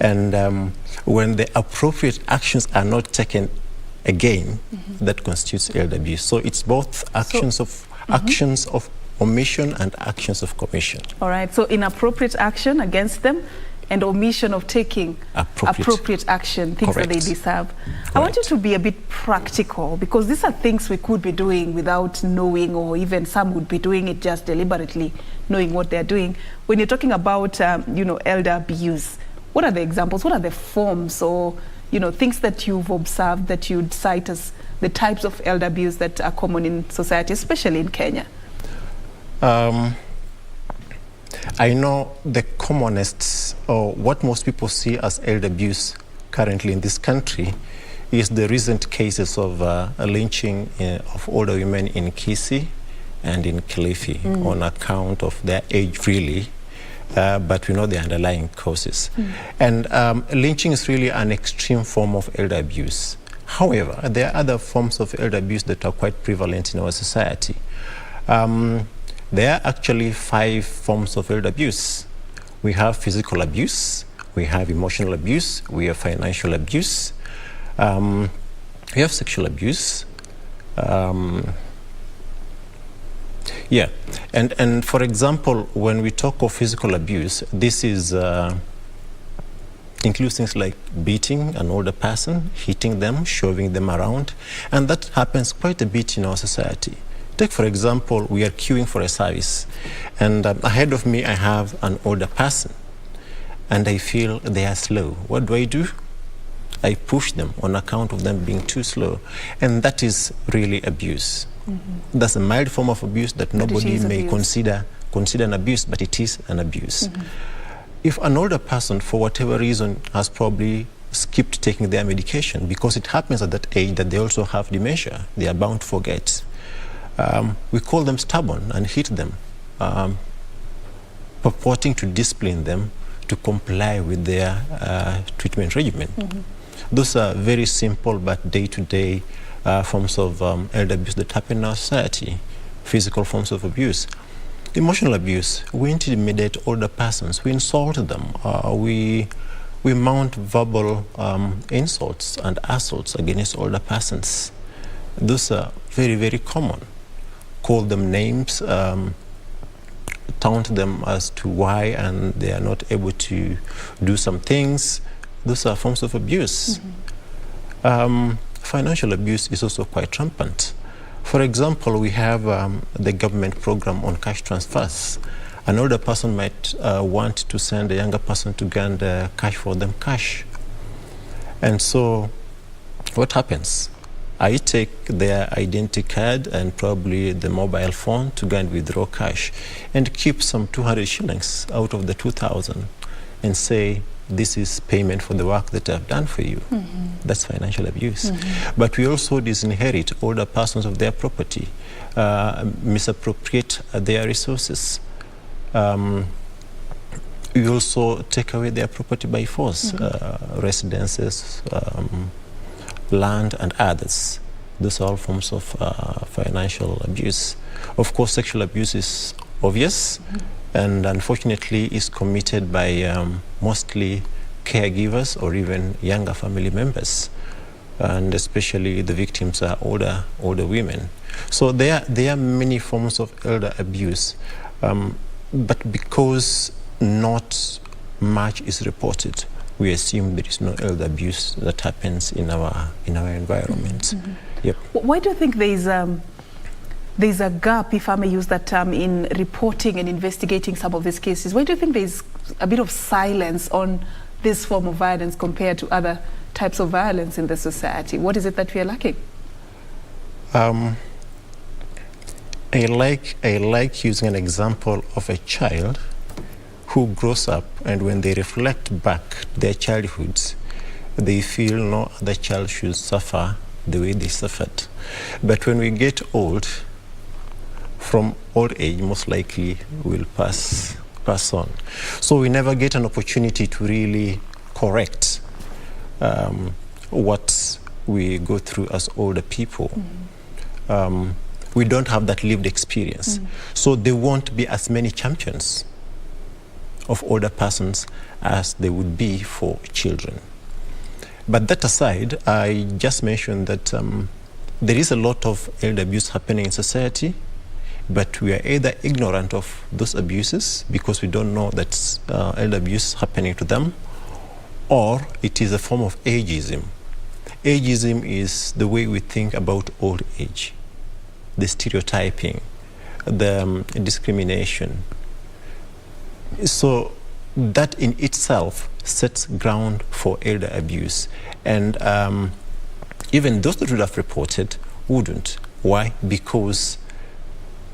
And when the appropriate actions are not taken again, that constitutes elder abuse. So it's both actions of omission and actions of commission. All right, so inappropriate action against them and omission of taking appropriate action, things that they deserve. I want you to be a bit practical, because these are things we could be doing without knowing, or even some would be doing it just deliberately, knowing what they're doing. When you're talking about, elder abuse, what are the examples? What are the forms or, things that you've observed that you'd cite as the types of elder abuse that are common in society, especially in Kenya? I know the commonest, or what most people see as elder abuse currently in this country, is the recent cases of lynching of older women in Kisii and in Kilifi on account of their age, really. But we know the underlying causes. And lynching is really an extreme form of elder abuse. However, there are other forms of elder abuse that are quite prevalent in our society. There are actually 5 forms of elder abuse. We have physical abuse, we have emotional abuse, we have financial abuse, we have sexual abuse. And for example, when we talk of physical abuse, this is includes things like beating an older person, hitting them, shoving them around, and that happens quite a bit in our society. Take, for example, we are queuing for a service, and ahead of me I have an older person, and I feel they are slow. What do? I push them on account of them being too slow, and that is really abuse. That's a mild form of abuse that nobody may consider an abuse, but it is an abuse. If an older person, for whatever reason, has probably skipped taking their medication, because it happens at that age that they also have dementia, they are bound to forget. We call them stubborn and hit them, purporting to discipline them to comply with their treatment regimen. Those are very simple but day-to-day forms of elder abuse that happen in our society, physical forms of abuse. Emotional abuse, we intimidate older persons, we insult them, we mount verbal insults and assaults against older persons. Those are very, very common. Call them names, taunt them as to why and they are not able to do some things. Those are forms of abuse. Financial abuse is also quite rampant. For example, we have the government program on cash transfers. An older person might want to send a younger person to go and cash for them cash. And so what happens? I take their identity card and probably the mobile phone to go and withdraw cash and keep some 200 shillings out of the 2,000 and say, this is payment for the work that I've done for you. That's financial abuse. But we also disinherit older persons of their property, misappropriate their resources. We also take away their property by force, residences, land and others. Those are all forms of financial abuse. Of course, sexual abuse is obvious and unfortunately is committed by mostly caregivers or even younger family members, and especially the victims are older women. So there are many forms of elder abuse, but because not much is reported, we assume there is no elder abuse that happens in our environment. Yep. Why do you think there's a gap, if I may use that term, in reporting and investigating some of these cases? Why do you think there's a bit of silence on this form of violence compared to other types of violence in the society? What is it that we are lacking? I like using an example of a child who grows up, and when they reflect back their childhoods, they feel no other child should suffer the way they suffered. But when we get old, from old age, most likely we'll pass pass on. So we never get an opportunity to really correct what we go through as older people. We don't have that lived experience. So there won't be as many champions of older persons as there would be for children. But that aside, I just mentioned that there is a lot of elder abuse happening in society, but we are either ignorant of those abuses because we don't know that elder abuse happening to them, or it is a form of ageism. Ageism is the way we think about old age, the stereotyping, the discrimination. So that in itself sets ground for elder abuse. And even those that would have reported wouldn't. Why? Because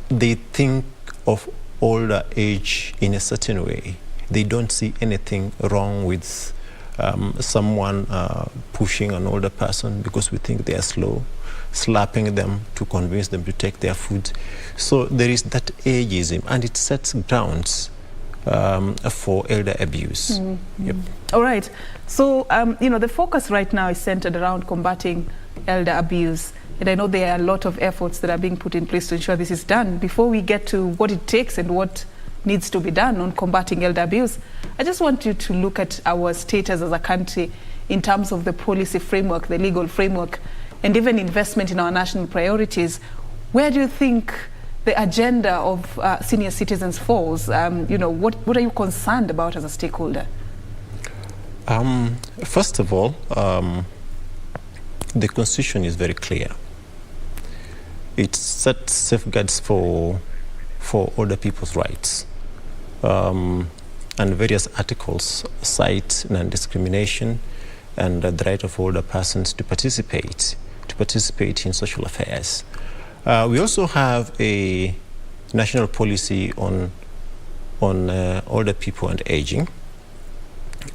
they think of older age in a certain way. They don't see anything wrong with someone pushing an older person because we think they are slow, slapping them to convince them to take their food. So there is that ageism, and it sets grounds for elder abuse. Yep. All right. So, the focus right now is centered around combating elder abuse. And I know there are a lot of efforts that are being put in place to ensure this is done. Before we get to what it takes and what needs to be done on combating elder abuse, I just want you to look at our status as a country in terms of the policy framework, the legal framework, and even investment in our national priorities. Where do you think the agenda of senior citizens falls? What are you concerned about as a stakeholder? First of all, the Constitution is very clear. It sets safeguards for older people's rights. And various articles cite non-discrimination and the right of older persons to participate in social affairs. We also have a national policy on older people and aging,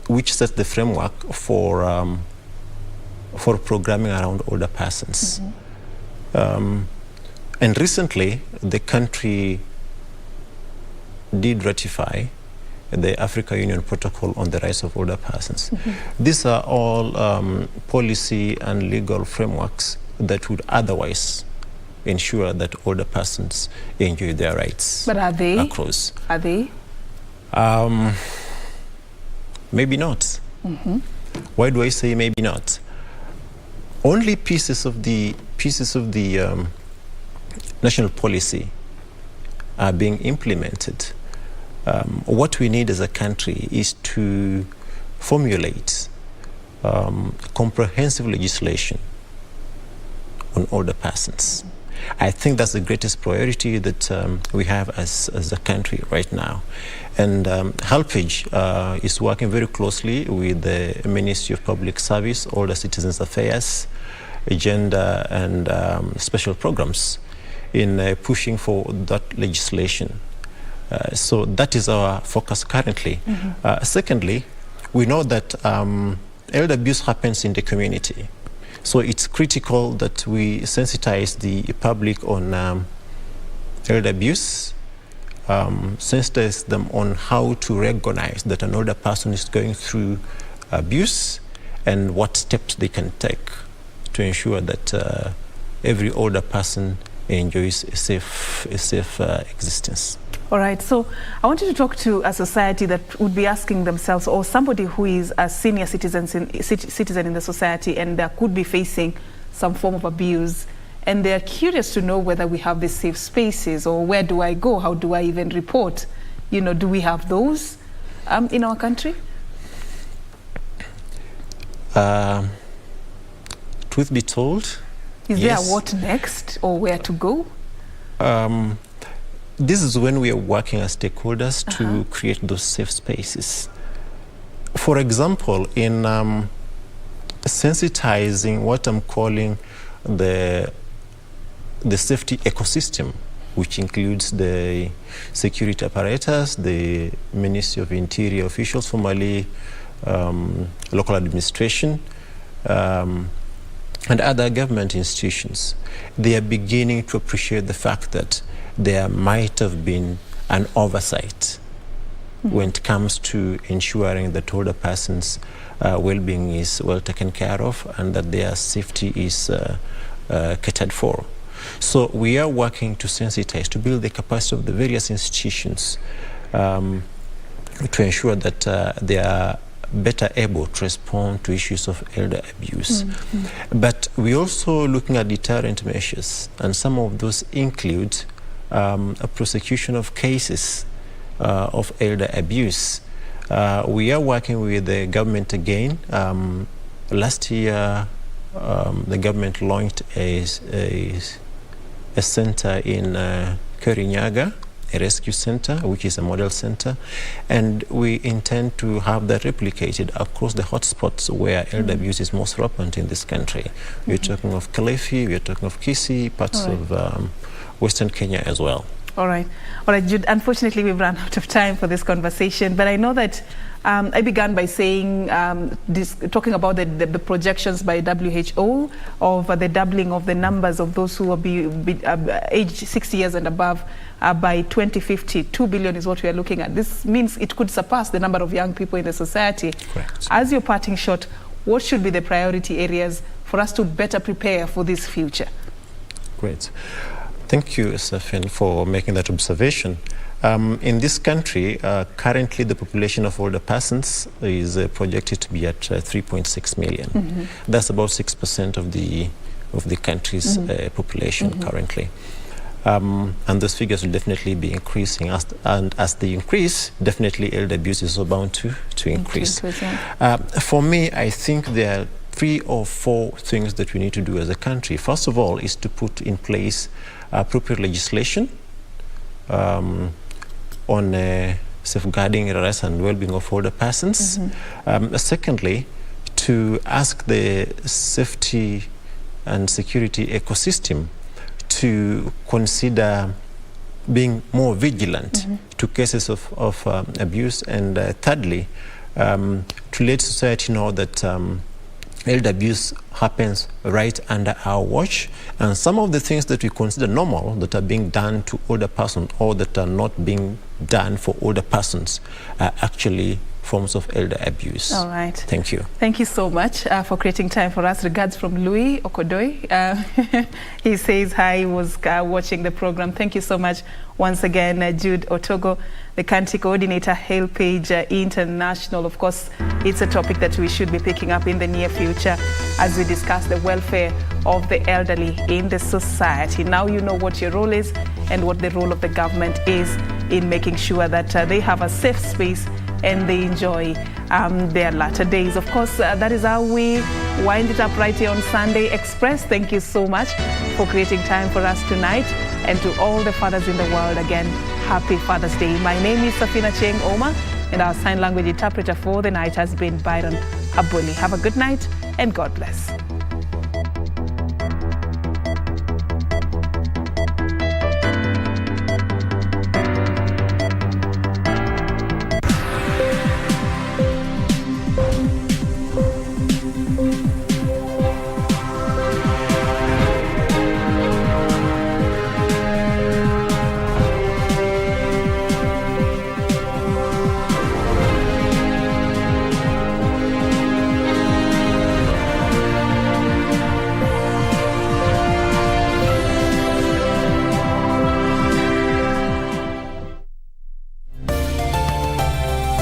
which sets the framework for programming around older persons. And recently, the country did ratify the Africa Union Protocol on the Rights of Older Persons. These are all policy and legal frameworks that would otherwise ensure that older persons enjoy their rights. But are they? Across. Are they? Maybe not. Why do I say maybe not? Only pieces of the national policy are being implemented. What we need as a country is to formulate comprehensive legislation on older persons. I think that's the greatest priority that we have as a country right now. And HELPAGE is working very closely with the Ministry of Public Service, Older Citizens Affairs, Gender and Special Programs in pushing for that legislation. So that is our focus currently. Secondly, we know that elder abuse happens in the community. So it's critical that we sensitize the public on elder abuse, sensitize them on how to recognize that an older person is going through abuse and what steps they can take to ensure that every older person enjoys a safe existence. All right, so I want you to talk to a society that would be asking themselves, or somebody who is a senior citizen in the society and that could be facing some form of abuse, and they're curious to know whether we have these safe spaces, or where do I go, how do I even report? Do we have those in our country? Truth be told, is yes. there what next, or where to go? This is when we are working as stakeholders to create those safe spaces. For example, in sensitizing what I'm calling the safety ecosystem, which includes the security apparatus, the Ministry of Interior officials, formerly local administration, and other government institutions. They are beginning to appreciate the fact that there might have been an oversight when it comes to ensuring that older persons' well-being is well taken care of and that their safety is catered for. So we are working to sensitize, to build the capacity of the various institutions to ensure that they are better able to respond to issues of elder abuse. But we're also looking at deterrent measures, and some of those include a prosecution of cases of elder abuse. We are working with the government again. Last year, the government launched a center in Kirinyaga, a rescue center, which is a model center, and we intend to have that replicated across the hotspots where elder abuse is most rampant in this country. We're talking of Kilifi, we're talking of Kisii, parts of Western Kenya as well. All right, Jude, unfortunately we've run out of time for this conversation, but I know that I began by saying, talking about the projections by WHO of the doubling of the numbers of those who will be aged 60 years and above by 2050. 2 billion is what we are looking at. This means it could surpass the number of young people in the society. Correct. As you're parting shot, what should be the priority areas for us to better prepare for this future? Great. Thank you, Serfine, for making that observation. In this country, currently the population of older persons is projected to be at 3.6 million. That's about 6% of the country's population currently. And those figures will definitely be increasing. As they increase, definitely elder abuse is also bound to increase. For me, I think there are 3 or 4 things that we need to do as a country. First of all is to put in place appropriate legislation on safeguarding the rights and well-being of older persons. Secondly, to ask the safety and security ecosystem to consider being more vigilant to cases of abuse. And thirdly, to let society know that elder abuse happens right under our watch, and some of the things that we consider normal that are being done to older persons or that are not being done for older persons are actually forms of elder abuse. All right. Thank you. Thank you so much for creating time for us. Regards from Louis Okodoi. He says hi, he was watching the program. Thank you so much once again, Jude Otogo, the country coordinator, HelpAge International. Of course, it's a topic that we should be picking up in the near future as we discuss the welfare of the elderly in the society. Now you know what your role is and what the role of the government is in making sure that they have a safe space and they enjoy their latter days. Of course, that is how we wind it up right here on Sunday Express. Thank you so much for creating time for us tonight. And to all the fathers in the world, again, happy Father's Day. My name is Serfine Achieng Oma, and our sign language interpreter for the night has been Byron Abuli. Have a good night and God bless.